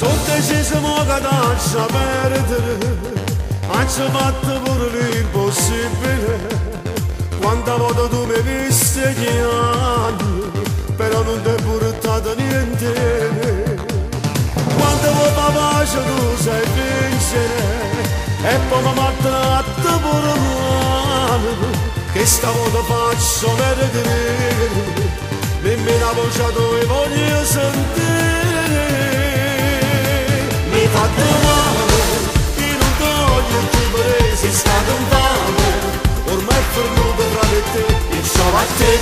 Sottesimo che lascia perdere, hanno fatto pure l'impossibile. Quanta volta tu mi hai visto gli anni, però non ti hai portato niente. Quante volte pace tu sai vincere, e poi mi maltratta pure l'anima, che stavolta faccio vedere, nemmeno la voce tu voglio sentire. Mi fate male, io non voglio più vedere, sei stato un fame, ormai è fermato tra me e te, il ciao a te,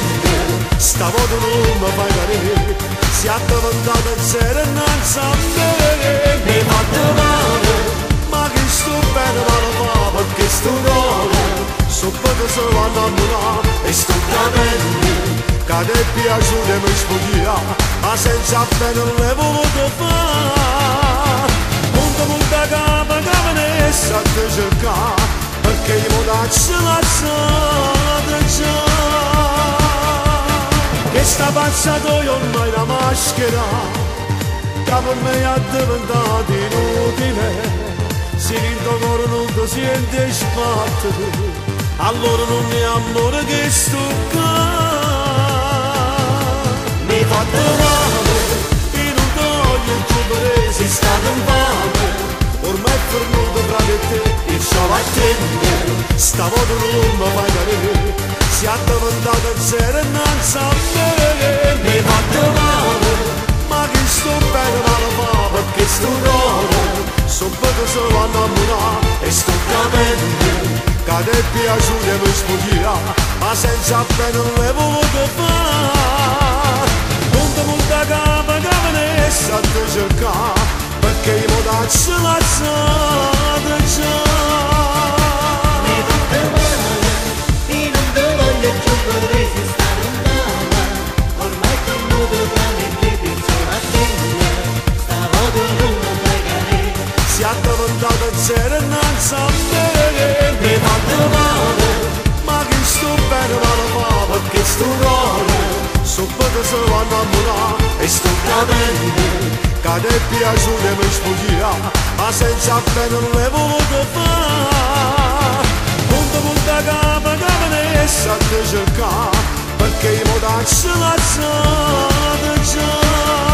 stavolta non mi fai cadere, si è addaventato il sera innanzi a me. Mi fate male, ma che sto bene ma lo fa, perché sto cuore, so poco se va innamorato e sto capendo, che ti è piaciuto e mi sfuggia, ma senza bene non l'hai voluto fare. Molta capa che venisse a te cercare, perché io mi daccio lazzata già. Che sta passatoio ormai una maschera, che per me è diventata inutile. Se il tuo cuore non ti sente sbattere, allora non è amore che sto qua. Mi fate male, io non voglio più vedere, sei stato un fame, ormai è fermato tra me e te, il ciao a te, stavolta non mi fai cadere, si è addaventato il sera innanzi a me. Mi fate male, ma che sto bene ma lo fa, perché sto cuore, so poco se va innamorato e sto capendo, che ti è piaciuto e mi sfuggia, ma senza bene non l'hai voluto fare. Molta capa che venisse a te cercare, perché io mi daccio lazzata già. Mi fate male, io non te voglio più vedere, sei stato un dama, ormai è tornato tra me e te, piccolo a te, stavolta non mi fai cadere, Si è addaventato il sera innanzi a me. Mi fate male, ma che sto bene ma lo fa, perché sto cuore, so poco se va innamorato e sto capendo, che ti è piaciuto e mi sfuggia, ma senza bene non l'hai voluto fare. Molta capa che venisse a te cercare, perché io mi daccio lazzata già.